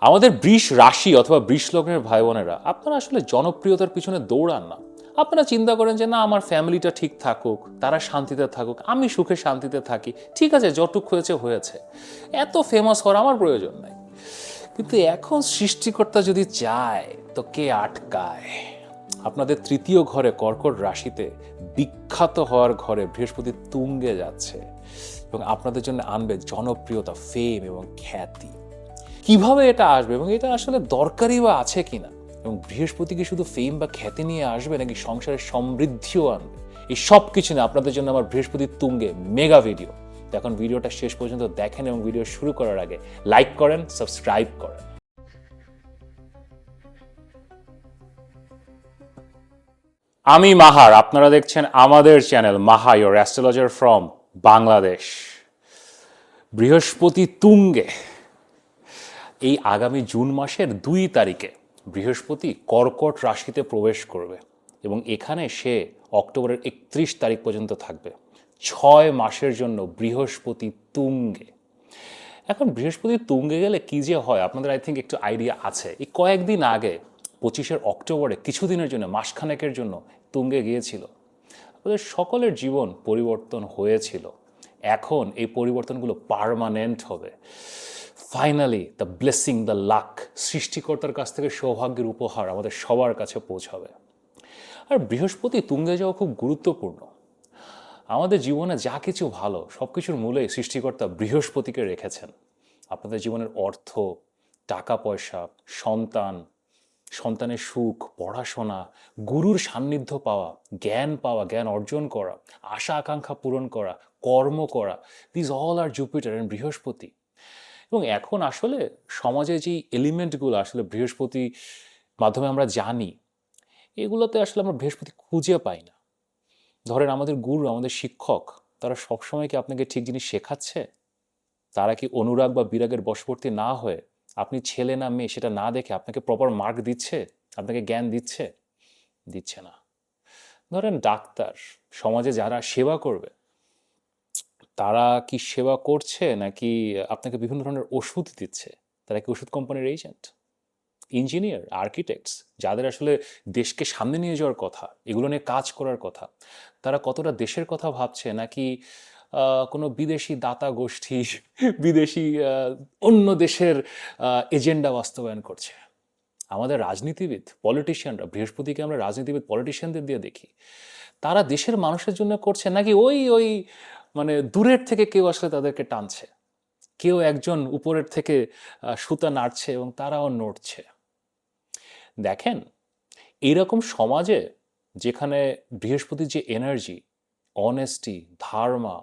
আমাদের বৃষ রাশি অথবা বৃষ লগ্নের ভাই বোনেরা, আপনারা আসলে জনপ্রিয়তার পিছনে দৌড়ান না। আপনারা চিন্তা করেন যে না, আমার ফ্যামিলিটা ঠিক থাকুক, তারা শান্তিতে থাকুক, আমি সুখে শান্তিতে থাকি, ঠিক আছে, যতটুক হয়েছে হয়েছে, এত ফেমাস হওয়ার আমার প্রয়োজন নাই। কিন্তু এখন সৃষ্টিকর্তা যদি চায় তো কে আটকায়? আপনাদের তৃতীয় ঘরে কর্কট রাশিতে বিখ্যাত হওয়ার ঘরে বৃহস্পতি তুঙ্গে যাচ্ছে এবং আপনাদের জন্য আনবে জনপ্রিয়তা, ফেম এবং খ্যাতি। কিভাবে এটা আসবে এবং এটা আসলে দরকারই বা আছে কিনা, এবং বৃহস্পতি কি শুধু ফেম বা খ্যাতি নিয়ে আসবে নাকি সংসারের সমৃদ্ধিও আনবে, এই সব কিছু না আপনাদের জন্য আমার বৃহস্পতির তুঙ্গে মেগা ভিডিও। তো এখন ভিডিওটা শেষ পর্যন্ত দেখেন এবং ভিডিও শুরু করার আগে লাইক করেন, সাবস্ক্রাইব করেন। আমি মাহার, আপনারা দেখছেন আমাদের channel Maha, your astrologer from Bangladesh. বৃহস্পতি তুঙ্গে এই আগামী জুন মাসের 2 তারিখে বৃহস্পতি কর্কট রাশিতে প্রবেশ করবে এবং এখানে সে অক্টোবরের 31 তারিখ পর্যন্ত থাকবে। 6 মাসের জন্য বৃহস্পতি তুঙ্গে। এখন বৃহস্পতি তুঙ্গে গেলে কি যে হয় আপনাদের আই থিঙ্ক একটু আইডিয়া আছে। এই কয়েকদিন আগে 25শে অক্টোবরে কিছুদিনের জন্য, মাসখানেকের জন্য তুঙ্গে গিয়েছিল। ওদের সকলের জীবন পরিবর্তন হয়েছিল। এখন এই পরিবর্তনগুলো পার্মানেন্ট হবে। Finally the blessing, the luck, সৃষ্টিকর্তার কাছ থেকে সৌভাগ্যের উপহার আমাদের সবার কাছে পৌঁছাবে। আর বৃহস্পতি তুঙ্গে যাওয়া খুব গুরুত্বপূর্ণ। আমাদের জীবনে যা কিছু ভালো সব কিছুর মূলে সৃষ্টিকর্তা বৃহস্পতিকে রেখেছেন। আপনাদের জীবনের অর্থ, টাকা পয়সা, সন্তান, সন্তানের সুখ, পড়াশোনা, গুরুর সান্নিধ্য পাওয়া, জ্ঞান অর্জন করা, আশা আকাঙ্ক্ষা পূরণ করা, কর্ম করা, this all are Jupiter and Brihaspati. এবং এখন আসলে সমাজে যেই এলিমেন্টগুলো আসলে বৃহস্পতি মাধ্যমে আমরা জানি, এগুলোতে আসলে আমরা বৃহস্পতি খুঁজে পাই না। ধরেন আমাদের গুরু, আমাদের শিক্ষক, তারা সবসময় কি আপনাকে ঠিক জিনিস শেখাচ্ছে? তারা কি অনুরাগ বা বিরাগের বশবর্তী না হয়ে, আপনি ছেলে না মেয়ে সেটা না দেখে আপনাকে প্রপার মার্ক দিচ্ছে, আপনাকে জ্ঞান দিচ্ছে? দিচ্ছে না। ধরেন ডাক্তার, সমাজে যারা সেবা করবে, তারা কি সেবা করছে নাকি আপনাকে বিভিন্ন ধরনের ওষুধ দিচ্ছে? তারা কি ওষুধ কোম্পানির এজেন্ট? ইঞ্জিনিয়ার, আর্কিটেক্টস, যাদের আসলে দেশকে সামনে নিয়ে যাওয়ার কথা, এগুলো নিয়ে কাজ করার কথা, তারা কতটা দেশের কথা ভাবছে নাকি কোনো বিদেশি দাতা গোষ্ঠী, বিদেশি অন্য দেশের এজেন্ডা বাস্তবায়ন করছে? আমাদের রাজনীতিবিদ, পলিটিশিয়ানরা, বৃহস্পতিকে আমরা রাজনীতিবিদ পলিটিশিয়ানদের দিয়ে দেখি, তারা দেশের মানুষের জন্য করছে নাকি ওই ওই মানে দূরের থেকে কেউ আসলে তাদেরকে টানছে, কেউ একজন উপরের থেকে সুতা নাড়ছে এবং তারাও নড়ছে? দেখেন, এইরকম সমাজে যেখানে বৃহস্পতির যে এনার্জি, অনেস্টি, ধার্মা,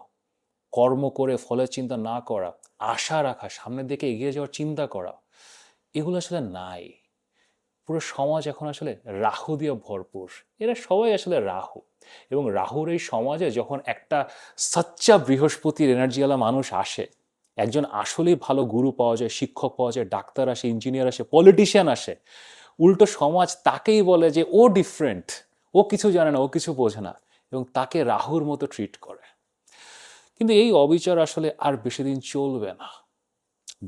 কর্ম করে ফলের চিন্তা না করা, আশা রাখা, সামনের দিকে এগিয়ে যাওয়ার চিন্তা করা, এগুলো আসলে নাই। পুরো সমাজ এখন আসলে রাহু দিয়ে ভরপুর। এরা সবাই আসলে রাহু। এবং রাহুর এই সমাজে যখন একটা সাচ্চা বৃহস্পতির এনার্জিওয়ালা মানুষ আসে, একজন আসলেই ভালো গুরু পাওয়া যায়, শিক্ষক পাওয়া যায়, ডাক্তার আসে, ইঞ্জিনিয়ার আসে, পলিটিশিয়ান আসে, উল্টো সমাজ তাকেই বলে যে ও ডিফারেন্ট, ও কিছু জানে না, ও কিছু বোঝে না, এবং তাকে রাহুর মতো ট্রিট করে। কিন্তু এই অবিচার আসলে আর বেশি দিন চলবে না।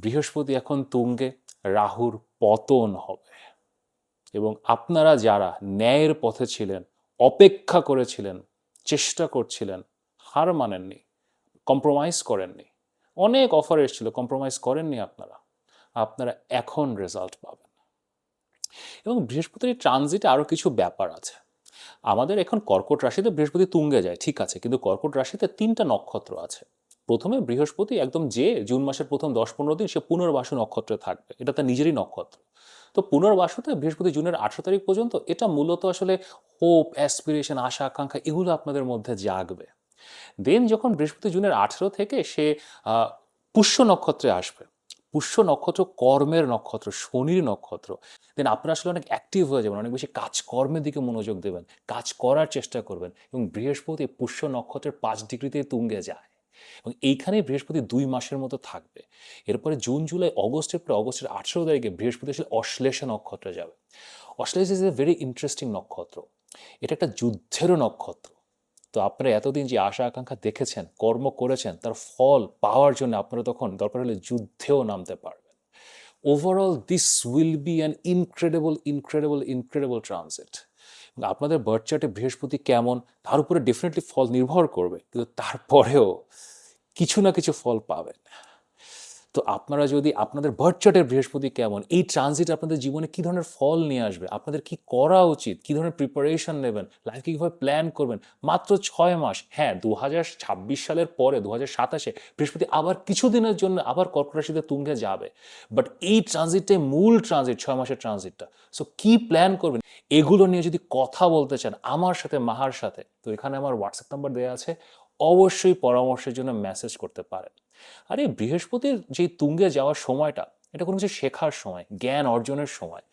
বৃহস্পতি এখন তুঙ্গে, রাহুর পতন হবে। এবং আপনারা যারা ন্যায়ের পথে ছিলেন, অপেক্ষা করেছিলেন, চেষ্টা করছিলেন, হার মানেননি, কম্প্রোমাইজ করেননি, অনেক অফার এসেছিল, কম্প্রোমাইজ করেননি আপনারা, আপনারা এখন রেজাল্ট পাবেন। এবং বৃহস্পতির ট্রানজিটে আরও কিছু ব্যাপার আছে। আমাদের এখন কর্কট রাশিতে বৃহস্পতি তুঙ্গে যায়, ঠিক আছে, কিন্তু কর্কট রাশিতে 3টা নক্ষত্র আছে। প্রথমে বৃহস্পতি একদম যে জুন মাসের প্রথম 10-15 দিন সে পুনর্বাসু নক্ষত্রে থাকবে, এটা তার নিজেরই নক্ষত্র। তো পুনর্বাসুতে বৃহস্পতি জুনের 18 তারিখ পর্যন্ত, এটা মূলত আসলে হোপ, অ্যাসপিরেশন, আশা আকাঙ্ক্ষা, এগুলো আপনাদের মধ্যে জাগবে। দেন যখন বৃহস্পতি জুনের 18 থেকে সে পুষ্য নক্ষত্রে আসবে, পুষ্য নক্ষত্র কর্মের নক্ষত্র, শনির নক্ষত্র, দেন আপনারা আসলে অনেক অ্যাক্টিভ হয়ে যাবেন, অনেক বেশি কাজকর্মের দিকে মনোযোগ দেবেন, কাজ করার চেষ্টা করবেন। এবং বৃহস্পতি পুষ্য নক্ষত্রের 5 ডিগ্রিতে তুঙ্গে যায় এবং এইখানেই বৃহস্পতি 2 মাসের মতো থাকবে। এরপরে জুন, জুলাই, অগস্টের পরে অগস্টের 18 তারিখে বৃহস্পতি আসলে অশ্লেষা নক্ষত্রে যাবে। Ashlesha is a very interesting নক্ষত্র। এটা একটা যুদ্ধেরও নক্ষত্র। তো আপনারা এতদিন যে আশা আকাঙ্ক্ষা দেখেছেন, কর্ম করেছেন, তার ফল পাওয়ার জন্য আপনারা তখন দরকার হলে যুদ্ধেও নামতে পারবেন। Overall this will be an incredible transit. আপনাদের বার্থ চার্টে বৃহস্পতি কেমন তার উপরে ডেফিনেটলি ফল নির্ভর করবে, কিন্তু তারপরেও কিছু না কিছু ফল পাবেন। তো আপনারা যদি আপনাদের বার্থ চার্টের বৃহস্পতি কেমন, এই ট্রানজিট আপনাদের জীবনে কী ধরনের ফল নিয়ে আসবে, আপনাদের কি করা উচিত, কী ধরনের প্রিপারেশন নেবেন, লাইফকে কীভাবে প্ল্যান করবেন, মাত্র 6 মাস। হ্যাঁ, 2026 সালের পরে 2027-এ বৃহস্পতি আবার কিছুদিনের জন্য আবার কর্কট রাশিতে তুঙ্গে যাবে, বাট এই ট্রানজিটে মূল ট্রানজিট 6 মাসের ট্রানজিটটা। সো কি প্ল্যান করবেন এগুলো নিয়ে যদি কথা বলতে চান আমার সাথে, মাহার সাথে, তো এখানে আমার হোয়াটসঅ্যাপ নাম্বার দেওয়া আছে, অবশ্যই পরামর্শের জন্য মেসেজ করতে পারেন। আর এই বৃহস্পতির যে তুঙ্গে যাওয়ার সময়টা, এটা কোনো কিছু শেখার সময়, জ্ঞান অর্জনের সময়।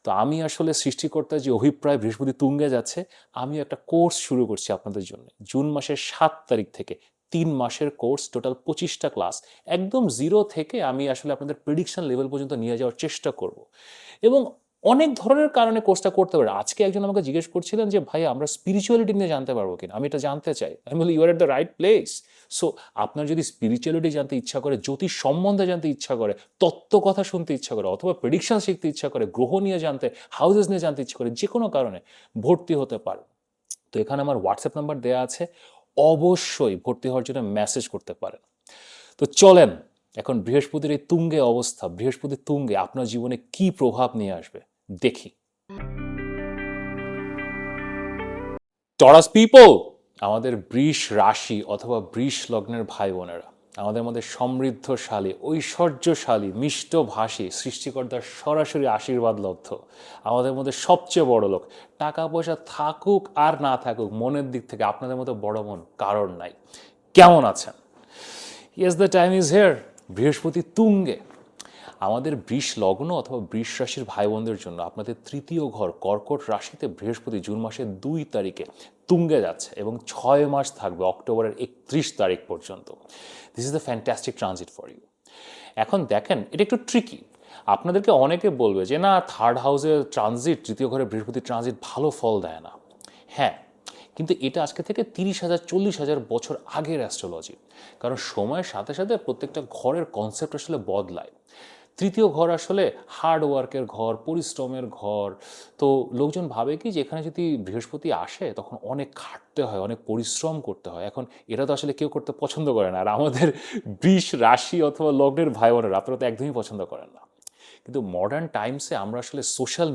তো আমি আসলে সৃষ্টিকর্তার যে অভিপ্রায় বৃহস্পতি তুঙ্গে যাচ্ছে, আমি একটা কোর্স শুরু করছি আপনাদের জন্য জুন মাসের 7 তারিখ থেকে। 3 মাসের কোর্স, টোটাল 25টা ক্লাস, একদম জিরো থেকে আমি আসলে আপনাদের প্রেডিকশন লেভেল পর্যন্ত নিয়ে যাওয়ার চেষ্টা করব। এবং অনেক ধরনের কারণে কোর্সটা করতে পারে। আজকে একজন আমাকে জিজ্ঞেস করছিলেন যে ভাই আমরা স্পিরিচুয়ালিটি নিয়ে জানতে পারবো কিনা, আমি এটা জানতে চাই। আমি বলি you are at the right place. So আপনার যদি স্পিরিচুয়ালিটি জানতে ইচ্ছা করে, জ্যোতিষ সম্বন্ধে জানতে ইচ্ছা করে, তত্ত্ব কথা শুনতে ইচ্ছা করে, অথবা প্রেডিকশন শিখতে ইচ্ছা করে, গ্রহ নিয়ে জানতে, হাউসেস নিয়ে জানতে ইচ্ছা করে, যে কোনো কারণে ভর্তি হতে পারে। তো এখানে আমার হোয়াটসঅ্যাপ নাম্বার দেওয়া আছে, অবশ্যই ভর্তি হওয়ার জন্য মেসেজ করতে পারেন। তো চলেন এখন বৃহস্পতির এই তুঙ্গে অবস্থা, বৃহস্পতির তুঙ্গে আপনার জীবনে কি প্রভাব নিয়ে আসবে দেখি। টরাস পিপল, আমাদের বৃষ রাশি অথবা বৃষ লগ্নের ভাই বোনেরা, আমাদের মধ্যে সমৃদ্ধশালী, ঐশ্বর্যশালী, মিষ্টভাষী, সৃষ্টিকর্তার সরাসরি আশীর্বাদ লব্ধ, আমাদের মধ্যে সবচেয়ে বড় লোক। টাকা পয়সা থাকুক আর না থাকুক, মনের দিক থেকে আপনাদের মতো বড় মন কারণ নাই। কেমন আছেন? Yes, the time is here. বৃহস্পতি তুঙ্গে। আমাদের বৃষ লগ্ন অথবা বৃষ রাশির ভাই বোনদের জন্য আপনাদের তৃতীয় ঘর কর্কট রাশিতে বৃহস্পতি জুন মাসের 2 তারিখে তুঙ্গে যাচ্ছে এবং 6 মাস থাকবে, অক্টোবরের 31 তারিখ পর্যন্ত। This is the fantastic transit for you. এখন দেখেন, এটা একটু ট্রিকি। আপনাদেরকে অনেকে বলবে যে না, থার্ড হাউসের ট্রানজিট, তৃতীয় ঘরে বৃহস্পতির ট্রানজিট ভালো ফল দেয় না। হ্যাঁ, কিন্তু এটা আজকে থেকে 30,000-40,000 বছর আগের অ্যাস্ট্রোলজি। কারণ সময়ের সাথে সাথে প্রত্যেকটা ঘরের কনসেপ্ট আসলে বদলায়। তৃতীয় ঘর আসলে হার্ড ওয়ার্কের ঘর, পরিশ্রমের ঘর। তো লোকজন ভাবে কি যে এখানে যদি বৃহস্পতি আসে তখন অনেক খাটতে হয়, অনেক পরিশ্রম করতে হয়। এখন এটা তো আসলে কেউ করতে পছন্দ করে না। আর আমাদের বৃষ রাশি অথবা লগ্নের ভাই বোনেরা, আপনারা তো একদমই পছন্দ করেন না। কিন্তু মডার্ন টাইমসে আমরা আসলে সোশ্যাল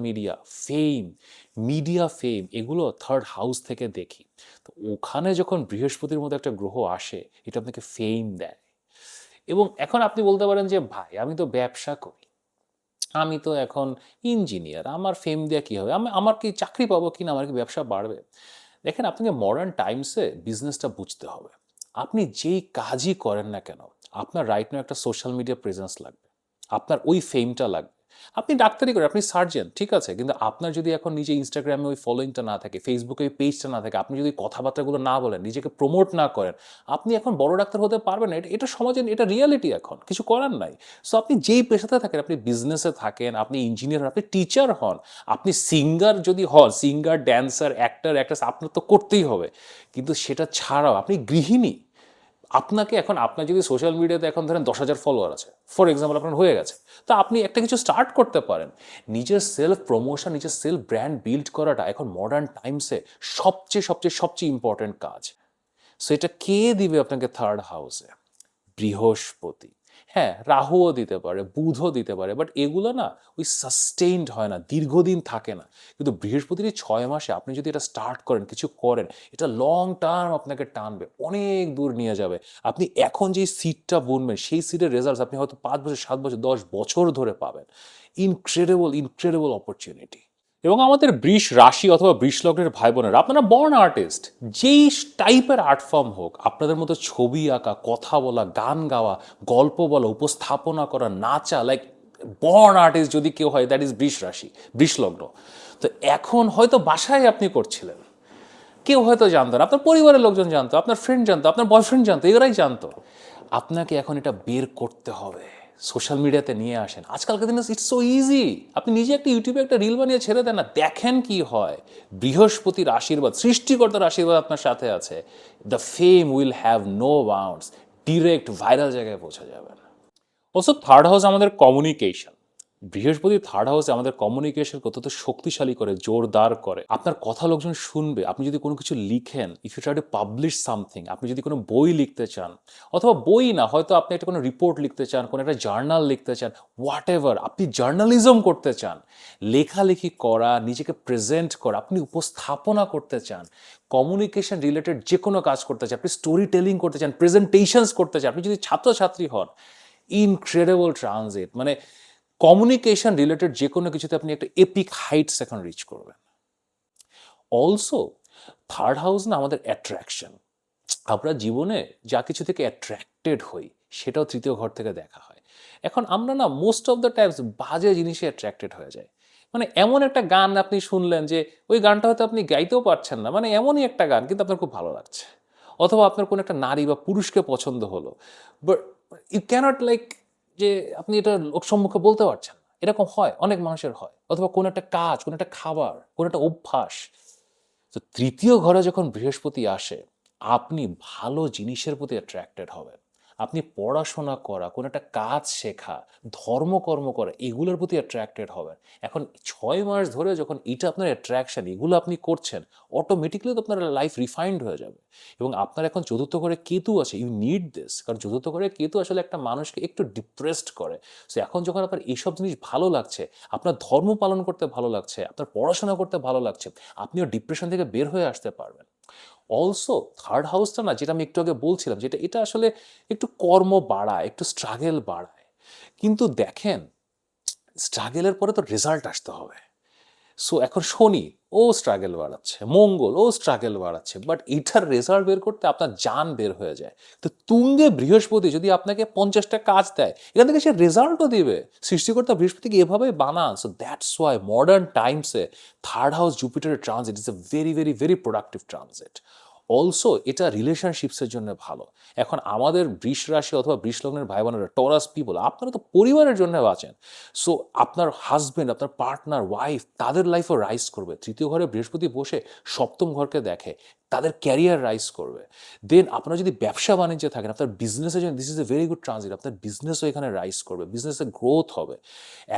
মিডিয়া ফেম এগুলো থার্ড হাউস থেকে দেখি। তো ওখানে যখন বৃহস্পতির মতো একটা গ্রহ আসে, এটা আপনাকে ফেম দেয়। এবং এখন আপনি বলতে পারেন যে ভাই আমি তো ব্যবসা করি, আমি তো এখন ইঞ্জিনিয়ার, আমার ফেম দেওয়া কী হবে, আমার কি চাকরি পাবো কিনা, আমার কি ব্যবসা বাড়বে? দেখেন, আপনাকে মডার্ন টাইমসে বিজনেসটা বুঝতে হবে। আপনি যেই কাজই করেন না কেন, আপনার রাইট নাও একটা সোশ্যাল মিডিয়া প্রেজেন্স লাগবে, আপনার ওই ফেমটা লাগবে। আপনি ডাক্তারি করেন, আপনি সার্জন, ঠিক আছে, কিন্তু আপনার যদি এখন নিজে ইনস্টাগ্রামে ওই ফলোয়িংটা না থাকে, ফেসবুকে ওই পেজটা না থাকে, আপনি যদি কথাবার্তাগুলো না বলেন, নিজেকে প্রমোট না করেন, আপনি এখন বড় ডাক্তার হতে পারবেন না। এটা সমাজে, এটা রিয়ালিটি, এখন কিছু করার নাই। সো আপনি যেই পেশাতে থাকেন, আপনি বিজনেসে থাকেন, আপনি ইঞ্জিনিয়ার হন, আপনি টিচার হন, আপনি সিঙ্গার যদি হন, সিঙ্গার, ড্যান্সার, অ্যাক্টর, অ্যাক্ট্রেস, আপনার তো করতেই হবে। কিন্তু সেটা ছাড়াও আপনি গৃহিণী, আপনাকে এখন, আপনার যদি সোশ্যাল মিডিয়াতে এখন ধরেন 10,000 ফলোয়ার আছে, ফর এক্সাম্পল, আপনার হয়ে গেছে, তো আপনি একটা কিছু স্টার্ট করতে পারেন। নিজের সেলফ প্রমোশন, নিজের সেলফ ব্র্যান্ড বিল্ড করাটা এখন মডার্ন টাইমসে সবচেয়ে ইম্পর্টেন্ট কাজ। সো এটা কে দিবে আপনাকে থার্ড হাউসে? বৃহস্পতি। হ্যাঁ, রাহুও দিতে পারে, বুধও দিতে পারে, বাট এগুলো না ওই সাস্টেইনড হয় না, দীর্ঘদিন থাকে না। কিন্তু বৃহস্পতির 6 মাসে আপনি যদি এটা স্টার্ট করেন, কিছু করেন, এটা লং টার্ম আপনাকে টানবে, অনেক দূর নিয়ে যাবে। আপনি এখন যে সিডটা বুনবেন, সেই সিডের রেজাল্ট আপনি হয়তো 5 বছর, 7 বছর, 10 বছর ধরে পাবেন। Incredible opportunity. এবং আমাদের বৃষ রাশি অথবা বৃষ লগ্নের ভাই বোনেরা, আপনারা বর্ন আর্টিস্ট, যেই টাইপের আর্ট ফর্ম হোক, আপনাদের মতো ছবি আঁকা, কথা বলা, গান গাওয়া, গল্প বলা, উপস্থাপনা করা, নাচা, লাইক বর্ন আর্টিস্ট যদি কেউ হয়, দ্যাট ইজ বৃষ রাশি, বৃষ লগ্ন। তো এখন হয়তো বাসায় আপনি করছিলেন, কেউ হয়তো জানতো না, আপনার পরিবারের লোকজন জানতো, আপনার ফ্রেন্ড জানতো, আপনার বয়ফ্রেন্ড জানতো, এরাই জানতো। আপনাকে এখন এটা বের করতে হবে, সোশ্যাল মিডিয়াতে নিয়ে আসেন। আজকালকার দিনে ইটস সো ইজি। আপনি নিজে একটা ইউটিউবে একটা রিল বানিয়ে ছেড়ে দেন না, দেখেন কি হয়। বৃহস্পতির আশীর্বাদ, সৃষ্টিকর্তার আশীর্বাদ আপনার সাথে আছে। The fame will have no bounds, direct viral জায়গায় পৌঁছে যাবেন। অলসো থার্ড হাউস আমাদের কমিউনিকেশন, বৃহস্পতি থার্ড হাউসে আমাদের কমিউনিকেশন কতটা শক্তিশালী করে, জোরদার করে। আপনার কথা লোকজন শুনবে। আপনি যদি কোনো কিছু লিখেন, if you try to publish something, আপনি যদি কোনো বই লিখতে চান, অথবা বই না, হয়তো আপনি একটা কোনো রিপোর্ট লিখতে চান, কোনো একটা জার্নাল লিখতে চান, হোয়াট এভার, আপনি জার্নালিজম করতে চান, লেখালেখি করা, নিজেকে প্রেজেন্ট করা, আপনি উপস্থাপনা করতে চান, কমিউনিকেশন রিলেটেড যে কোনো কাজ করতে চান, আপনি স্টোরি টেলিং করতে চান, প্রেজেন্টেশনস করতে চান, আপনি যদি ছাত্রছাত্রী হন, ইনক্রেডিবল ট্রানজিট, মানে কমিউনিকেশন রিলেটেড যে কোনো কিছুতে আপনি একটা এপিক হাইটস এখন রিচ করবেন। অলসো থার্ড হাউস না আমাদের অ্যাট্রাকশন, আমরা জীবনে যা কিছু থেকে অ্যাট্রাক্টেড হই সেটাও তৃতীয় ঘর থেকে দেখা হয়। এখন আমরা না মোস্ট অফ দ্য টাইমস বাজে জিনিসে অ্যাট্রাক্টেড হয়ে যায়। মানে এমন একটা গান আপনি শুনলেন যে ওই গানটা হয়তো আপনি গাইতেও পারছেন না, মানে এমনই একটা গান কিন্তু আপনার খুব ভালো লাগছে, অথবা আপনার কোনো একটা নারী বা পুরুষকে পছন্দ হলো, বাট ইউ ক্যানট লাইক যে আপনি এটা লোক সম্মুখে বলতে পারছেন না। এরকম হয়, অনেক মানুষের হয়। অথবা কোনো একটা কাজ, কোনো একটা খাবার, কোনো একটা অভ্যাস। তো তৃতীয় ঘরে যখন বৃহস্পতি আসে, আপনি ভালো জিনিসের প্রতি অ্যাট্রাক্টেড হবেন। আপনি পড়াশোনা করা, কোনো একটা কাজ শেখা, ধর্মকর্ম করা, এগুলোর প্রতি অ্যাট্রাক্টেড হবেন। এখন 6 মাস ধরে যখন এটা আপনার অ্যাট্রাকশন, এগুলো আপনি করছেন, অটোমেটিকলি তো আপনার লাইফ রিফাইন্ড হয়ে যাবে। এবং আপনার এখন চতুর্থ ঘরে কেতু আছে, ইউ নিড দিস, কারণ চতুর্থ ঘরে কেতু আসলে একটা মানুষকে একটু ডিপ্রেসড করে। সো এখন যখন আপনার এইসব জিনিস ভালো লাগছে, আপনার ধর্ম পালন করতে ভালো লাগছে, আপনার পড়াশোনা করতে ভালো লাগছে, আপনিও ডিপ্রেশন থেকে বের হয়ে আসতে পারবেন। অলসো থার্ড হাউসটা না, যেটা আমি একটু আগে বলছিলাম, যেটা এটা আসলে একটু কর্ম বাড়ায়, একটু স্ট্রাগেল বাড়ায়। কিন্তু দেখেন, স্ট্রাগেলের পরে তো রেজাল্ট আসতে হবে। সো এখন শনি ও স্ট্রাগেল বাড়াচ্ছে, মঙ্গল ও স্ট্রাগেল বাড়াচ্ছে, বাট এটার রেজাল্ট বের করতে আপনার জান বের হয়ে যায়। তো তুঙ্গে বৃহস্পতি যদি আপনাকে 50টা কাজ দেয়, এখান থেকে সে রেজাল্টও দিবে। সৃষ্টিকর্তা বৃহস্পতিকে এভাবে বানান। সো দ্যাটস ওয়াই মডার্ন টাইমসে থার্ড হাউস জুপিটারের transit is a very very very productive transit. Also এটা রিলেশনশিপসের জন্য ভালো। এখন আমাদের বৃষ রাশি অথবা বৃষ লগ্নের ভাই বোনেরা, টরাস পিপল, আপনারা তো পরিবারের জন্য বাঁচেন। সো আপনার হাজবেন্ড, আপনার পার্টনার, ওয়াইফ, তাদের লাইফও রাইজ করবে। তৃতীয় ঘরে বৃহস্পতি বসে সপ্তম ঘরকে দেখে, তাদের ক্যারিয়ার রাইজ করবে। দেন আপনারা যদি ব্যবসা বাণিজ্যে থাকেন, আপনার বিজনেসের জন্য this is a very good transit, আপনার বিজনেসও এখানে রাইজ করবে, বিজনেসের গ্রোথ হবে।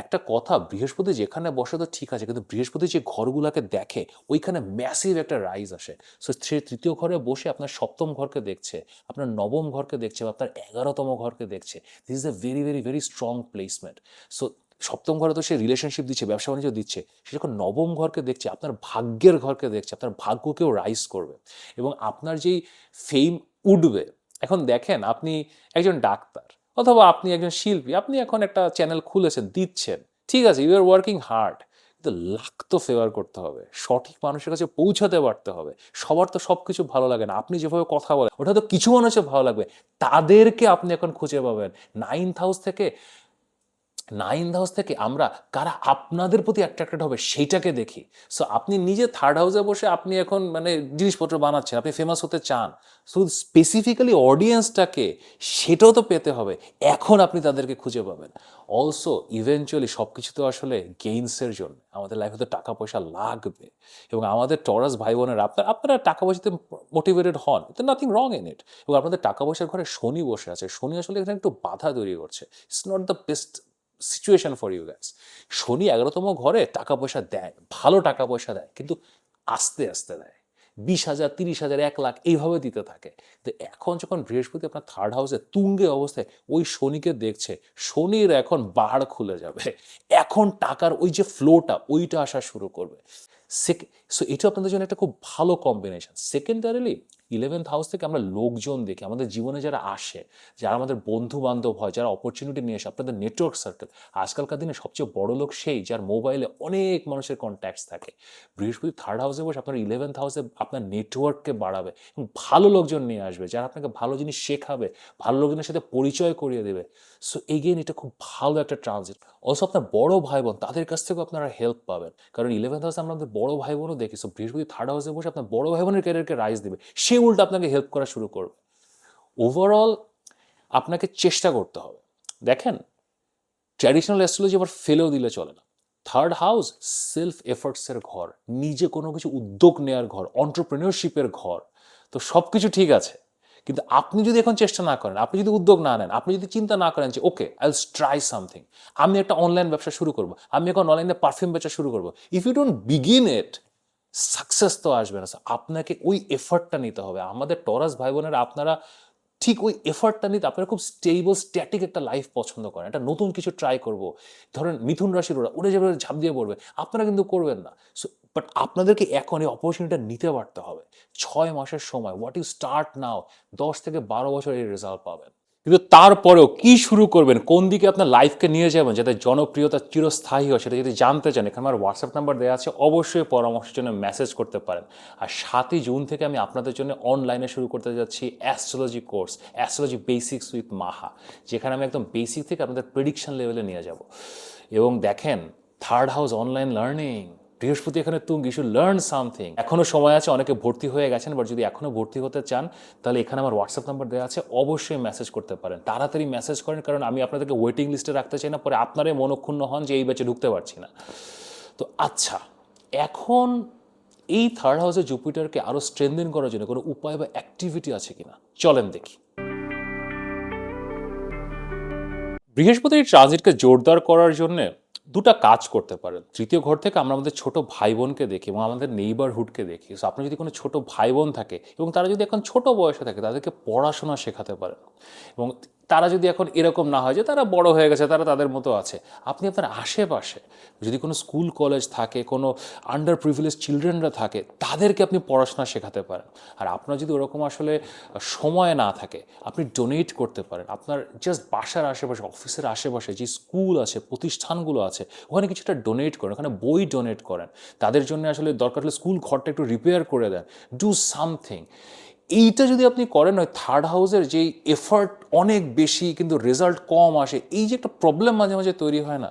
একটা কথা, বৃহস্পতি যেখানে বসে তো ঠিক আছে, কিন্তু বৃহস্পতি যে ঘরগুলোকে দেখে ওইখানে ম্যাসিভ একটা রাইজ আসে। সো সে তৃতীয় ঘরে বসে আপনার সপ্তম ঘরকে দেখছে, আপনার নবম ঘরকে দেখছে, বা আপনার 11তম ঘরকে দেখছে। This is a very very very strong placement. So সপ্তম ঘরে তো সে রিলেশনশিপ দিচ্ছে, ব্যবসা বাণিজ্য দিচ্ছে, সে যখন নবম ঘরকে দেখছে, আপনার ভাগ্যের ঘরকে দেখছে, আপনার ভাগ্যকেও রাইজ করবে এবং আপনার যেই ফেম উঠবে। এখন দেখেন, আপনি একজন ডাক্তার অথবা আপনি একজন শিল্পী, আপনি এখন একটা চ্যানেল খুলেছেন, দিচ্ছেন, ঠিক আছে, ইউ আর ওয়ার্কিং হার্ড, কিন্তু লাক তো ফেভার করতে হবে, সঠিক মানুষের কাছে পৌঁছাতে পারতে হবে। সবার তো সব কিছু ভালো লাগে না, আপনি যেভাবে কথা বলেন ওটা তো কিছু মানুষের ভালো লাগবে, তাদেরকে আপনি এখন খুঁজে পাবেন। নাইন্থ হাউস থেকে আমরা কারা আপনাদের প্রতি অ্যাট্রাক্টেড হবে সেইটাকে দেখি। সো আপনি নিজে থার্ড হাউসে বসে আপনি এখন মানে জিনিসপত্র বানাচ্ছেন, আপনি ফেমাস হতে চান, সো স্পেসিফিক্যালি অডিয়েন্সটাকে সেটাও তো পেতে হবে, এখন আপনি তাদেরকে খুঁজে পাবেন। অলসো ইভেনচুয়ালি সব কিছু তো আসলে গেইনসের জন্য, আমাদের লাইফে তো টাকা পয়সা লাগবে। এবং আমাদের টরাস ভাই বোনেরা, আপনারা টাকা পয়সাতে মোটিভেটেড হন, তো নাথিং রং ইন ইট। এবং আপনাদের টাকা পয়সার ঘরে শনি বসে আছে, শনি আসলে এখানে একটু বাধা তৈরি করছে। It's not the best situation for you guys. শনি 11তম ঘরে টাকা পয়সা দেয়, ভালো টাকা পয়সা দেয়, কিন্তু আস্তে আস্তে দেয়, 20,000, 30,000, 1 লাখ এইভাবে দিতে থাকে। তো এখন যখন বৃহস্পতি আপনার থার্ড হাউসে তুঙ্গে অবস্থায় ওই শনিকে দেখছে, শনির এখন বাড় খুলে যাবে, এখন টাকার ওই যে ফ্লোটা ওইটা আসা শুরু করবে। সো এটা আপনাদের জন্য একটা খুব ভালো কম্বিনেশন। সেকেন্ডারিলি 11th হাউস থেকে আমরা লোকজন দেখি, আমাদের জীবনে যারা আসে, যারা আমাদের বন্ধু বান্ধব হয়, যারা অপরচুনিটি নিয়ে আসে, আপনাদের নেটওয়ার্ক সার্কেল। আজকালকার দিনে সবচেয়ে বড় লোক সেই যার মোবাইলে অনেক মানুষের কন্ট্যাক্টস থাকে। বৃহস্পতি থার্ড হাউসে বসে আপনার 11th হাউসে আপনার নেটওয়ার্ককে বাড়াবে এবং ভালো লোকজন নিয়ে আসবে, যারা আপনাকে ভালো জিনিস শেখাবে, ভালো লোকজনের সাথে পরিচয় করিয়ে দেবে। সো এগেইন এটা খুব ভালো একটা ট্রানজিট। অলসো আপনার বড় ভাই বোন, তাদের কাছ থেকেও আপনারা হেল্প পাবেন, কারণ 11th হাউসে আমরা আমাদের বড় ভাই বোনও দেখি। সো বৃহস্পতি থার্ড হাউসে বসে আপনার বড় ভাই বোনের ক্যারিয়ারকে রাইজ দেবে, সে উল্টো আপনাকে হেল্প করা শুরু করবে। ওভারঅল আপনাকে চেষ্টা করতে হবে। দেখেন, ট্র্যাডিশনাল অ্যাস্ট্রোলজি আবার ফেলেও দিলে চলে না। থার্ড হাউস সেলফ এফর্টসের ঘর, নিজে কোনো কিছু উদ্যোগ নেওয়ার ঘর, অন্টারপ্রেনিয়রশিপের ঘর। তো সব কিছু ঠিক আছে, কিন্তু আপনি যদি এখন চেষ্টা না করেন, আপনি যদি উদ্যোগ না নেন, আপনি যদি চিন্তা না করেন যে okay I will try something, আমি একটা অনলাইন ব্যবসা শুরু করব, আমি এখন অনলাইনে পারফিউম বেচা শুরু করব, if you don't begin it, success তো আসবে না। আপনাকে ওই এফর্টটা নিতে হবে। আমাদের টরাস ভাই বোনেরা, আপনারা ঠিক ওই এফর্টটা নিতে, আপনারা খুব স্টেবল স্ট্যাটিক একটা লাইফ পছন্দ করেন, একটা নতুন কিছু ট্রাই করব। ধরেন মিথুন রাশির ওরা উড়ে যাবে, ঝাঁপ দিয়ে পড়বে, আপনারা কিন্তু করবেন না। সো বাট আপনাদেরকে এখন এই অপরচুনিটিটা নিতে পারতে হবে। 6 মাসের সময়, হোয়াট ইউ স্টার্ট নাও, 10 থেকে 12 বছর এই রেজাল্ট পাবেন। কিন্তু তারপরেও কি শুরু করবেন, কোন দিকে আপনার লাইফকে নিয়ে যাবেন যাতে জনপ্রিয়তা চিরস্থায়ী হয়, সেটা যদি জানতে চান, এখানে আমার হোয়াটসঅ্যাপ নাম্বার দেওয়া আছে, অবশ্যই পরামর্শের জন্য মেসেজ করতে পারেন। আর 7ই জুন থেকে আমি আপনাদের জন্য অনলাইনে শুরু করতে যাচ্ছি astrology course, astrology basics with Maha, যেখানে আমি একদম বেসিক থেকে আপনাদের প্রেডিকশন লেভেলে নিয়ে যাব। এবং দেখেন, 3rd হাউস অনলাইন লার্নিং, বৃহস্পতি এখানে তুঙ্গ, ইউ শুড লার্ন সামথিং। এখনও সময় আছে, অনেকে ভর্তি হয়ে গেছেন, বাট যদি এখনও ভর্তি হতে চান তাহলে এখানে আমার হোয়াটসঅ্যাপ নাম্বার দেওয়া আছে, অবশ্যই মেসেজ করতে পারেন। তাড়াতাড়ি মেসেজ করেন, কারণ আমি আপনাদেরকে ওয়েটিং লিস্টে রাখতে চাই না, পরে আপনারাই মনক্ষুণ্ণ হন যে এই ব্যাচে ঢুকতে পারছি না। তো আচ্ছা, এখন এই 3rd হাউসে জুপিটারকে আরও স্ট্রেনদেন করার জন্য কোনো উপায় বা অ্যাক্টিভিটি আছে কিনা, চলেন দেখি। বৃহস্পতির ট্রানজিটকে জোরদার করার জন্য দুটা কাজ করতে পারেন। তৃতীয় ঘর থেকে আমরা আমাদের ছোট ভাই বোনকে দেখি এবং আমাদের নেইবারহুডকে দেখি। সো আপনার যদি কোনো ছোট ভাই বোন থাকে এবং তারা যদি এখন ছোট বয়সে থাকে, তাদেরকে পড়াশোনা শেখাতে পারেন। এবং তারা যদি এখন এরকম না হয় যে তারা বড় হয়ে গেছে, তারা তাদের মতো আছে, আপনি আপনার আশেপাশে যদি কোনো স্কুল কলেজ থাকে, কোনো আন্ডার প্রিভিলেজ চিলড্রেনরা থাকে, তাদেরকে আপনি পড়াশোনা শেখাতে পারেন। আর আপনার যদি ওরকম আসলে সময় না থাকে, আপনি ডোনেট করতে পারেন। আপনার জাস্ট বাসার আশেপাশে, অফিসের আশেপাশে যে স্কুল আছে, প্রতিষ্ঠানগুলো আছে, ওখানে কিছুটা ডোনেট করেন, ওখানে বই ডোনেট করেন। তাদের জন্য আসলে দরকার হলে স্কুল ঘরটা একটু রিপেয়ার করে দেন, ডু সামথিং। এইটা যদি আপনি করেন, ওই 3rd হাউসের যেই এফার্ট অনেক বেশি কিন্তু রেজাল্ট কম আসে, এই যে একটা প্রবলেম মাঝে মাঝে তৈরি হয় না,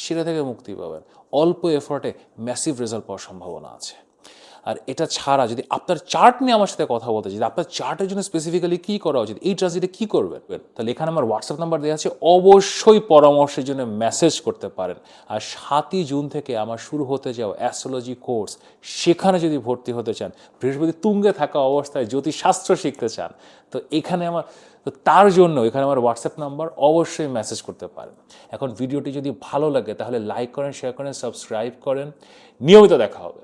সেটা থেকে মুক্তি পাবেন। অল্প এফার্টে ম্যাসিভ রেজাল্ট পাওয়ার সম্ভাবনা আছে। আর এটা ছাড়া যদি আপনার চার্ট নিয়ে আমার সাথে কথা বলতে চাই, আপনার চার্টের জন্য স্পেসিফিক্যালি কী করা উচিত, এই ট্রানজিটে কী করবেন, তাহলে এখানে আমার হোয়াটসঅ্যাপ নাম্বার দেওয়া আছে, অবশ্যই পরামর্শের জন্য মেসেজ করতে পারেন। আর 7ই জুন থেকে আমার শুরু হতে যাওয়া অ্যাস্ট্রোলজি কোর্স, সেখানে যদি ভর্তি হতে চান, বৃহস্পতি তুঙ্গে থাকা অবস্থায় জ্যোতিষশাস্ত্র শিখতে চান, তো এখানে আমার, তো তার জন্য এখানে আমার হোয়াটসঅ্যাপ নাম্বার, অবশ্যই মেসেজ করতে পারেন। এখন ভিডিওটি যদি ভালো লাগে তাহলে লাইক করেন, শেয়ার করেন, সাবস্ক্রাইব করেন। নিয়মিত দেখা হবে।